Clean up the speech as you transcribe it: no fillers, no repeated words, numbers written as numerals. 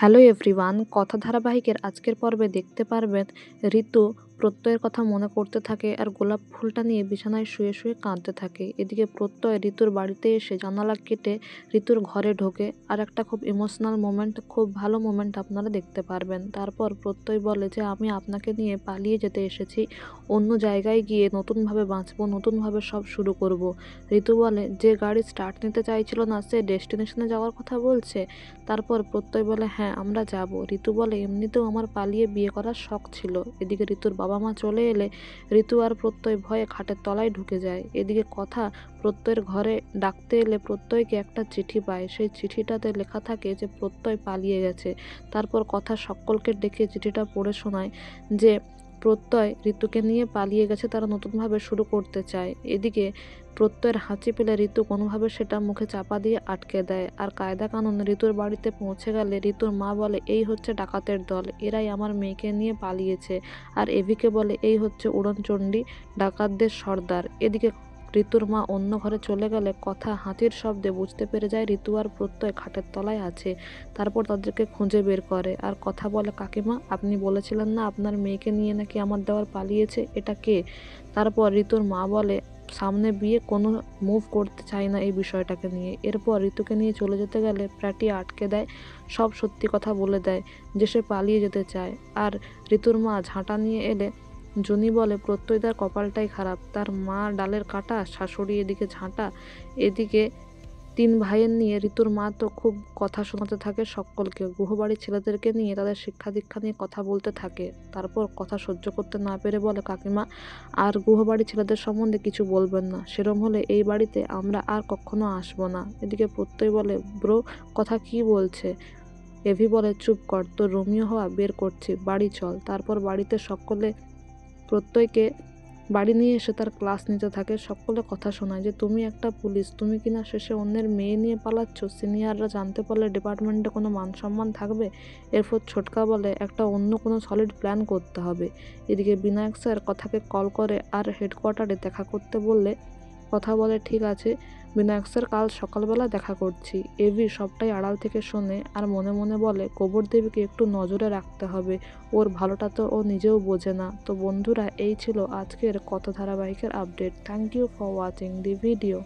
Hello everyone, কথা ধারাবাহিকের আজকের পর্বে দেখতে পারবেন ঋতু প্রত্যয়ের কথা মনে করতে থাকে আর গোলাপ ফুলটা নিয়ে বিছানায় শুয়ে শুয়ে কাঁদতে থাকে। এদিকে প্রত্যয় ঋতুর বাড়িতে এসে জানালা কেটে ঋতুর ঘরে ঢোকে। আর একটা খুব ইমোশনাল মোমেন্ট, খুব ভালো মোমেন্ট আপনারা দেখতে পারবেন। তারপর প্রত্যয় বলে যে আমি আপনাকে নিয়ে পালিয়ে যেতে এসেছি, অন্য জায়গায় গিয়ে নতুনভাবে বাঁচবো, নতুনভাবে সব শুরু করব। ঋতু বলে যে গাড়ি স্টার্ট নিতে চাইছিল না সে ডেস্টিনেশনে যাওয়ার কথা বলছে। তারপর প্রত্যয় বলে হ্যাঁ আমরা যাব। ঋতু বলে এমনিতেও আমার পালিয়ে বিয়ে করার শখ ছিল। এদিকে ঋতুর বাবা মা চলে এলে ঋতু আর প্রত্যয় ভয়ে খাটের তলায় ঢুকে যায়। এদিকে কথা প্রত্যয়ের ঘরে ডাকতে এলে প্রত্যয়কে একটা চিঠি পায়। সেই চিঠিটাতে লেখা থাকে যে প্রত্যয় পালিয়ে গেছে। তারপর কথা সকলকে ডেকে চিঠিটা পড়ে শোনায় যে প্রত্যয় ঋতুকে নিয়ে পালিয়ে গেছে, তারা নতুনভাবে শুরু করতে চায়। এদিকে প্রত্যয়ের হাঁচি পেলে ঋতু কোনোভাবে সেটা মুখে চাপা দিয়ে আটকে দেয়। আর কায়দা কানুন ঋতুর বাড়িতে পৌঁছে গেলে ঋতুর মা বলে এই হচ্ছে ডাকাতের দল, এরাই আমার মেয়েকে নিয়ে পালিয়েছে। আর এভিকে বলে এই হচ্ছে উড়নচণ্ডী, ডাকাতদের সর্দার। এদিকে ঋতুর মা অন্য ঘরে চলে গেলে কথা হাতির শব্দে বুঝতে পেরে যায় ঋতু আর প্রত্যয় খাটের তলায় আছে। তারপর তাদেরকে খুঁজে বের করে আর কথা বলে কাকিমা আপনি বলেছিলেন না আপনার মেয়েকে নিয়ে নাকি আমার দেওয়ার পালিয়েছে, এটা কে? তারপর ঋতুর মা বলে সামনে বিয়ে, কোনো মুভ করতে চায় না এই বিষয়টাকে নিয়ে। এরপর ঋতুকে নিয়ে চলে যেতে গেলে প্রাটি আটকে দেয়, সব সত্যি কথা বলে দেয় যে সে পালিয়ে যেতে চায়। আর ঋতুর মা ঝাঁটা নিয়ে এলে জুনি বলে প্রত্যয় তার কপালটাই খারাপ, তার মা ডালের কাটা, শাশুড়ি এদিকে ঝাঁটা। এদিকে তিন ভাইয়ের নিয়ে ঋতুর মা তো খুব কথা শোনাতে থাকে সকলকে, গুহবাড়ির ছেলেদেরকে নিয়ে তাদের শিক্ষা দীক্ষা নিয়ে কথা বলতে থাকে। তারপর কথা সহ্য করতে না পেরে বলে কাকিমা আর গুহবাড়ির ছেলেদের সম্বন্ধে কিছু বলবেন না, সেরম হলে এই বাড়িতে আমরা আর কখনো আসবো না। এদিকে প্রত্যয় বলে ব্রো কথা কি বলছে? এভি বলে চুপ কর, তোর রোমিও হওয়া বের করছি, বাড়ি চল। তারপর বাড়িতে সকলে প্রত্যয়কে বাড়ি নিয়ে এসে তার ক্লাস নিতে থাকে। সকলে কথা শোনায় যে তুমি একটা পুলিশ, তুমি কিনা শেষে অন্যের মেয়ে নিয়ে পালাচ্ছ, সিনিয়ররা জানতে পারলে ডিপার্টমেন্টে কোনো মান সম্মান থাকবে। এরপর ছোটকা বলে একটা অন্য কোনো সলিড প্ল্যান করতে হবে। এদিকে বিনায়ক স্যার কথাকে কল করে আর হেডকোয়ার্টারে দেখা করতে বললে কথা বলে ঠিক আছে বিনায়ক স্যার, কাল সকালবেলা দেখা করছি। এভি সবটাই আড়াল থেকে শোনে আর মনে মনে বলে গোবর দেবীকে একটু নজরে রাখতে হবে, ওর ভালোটা তো ও নিজেও বোঝে না। তো বন্ধুরা, এই ছিল আজকের কথা ধারাবাহিকের update. Thank you for watching the video.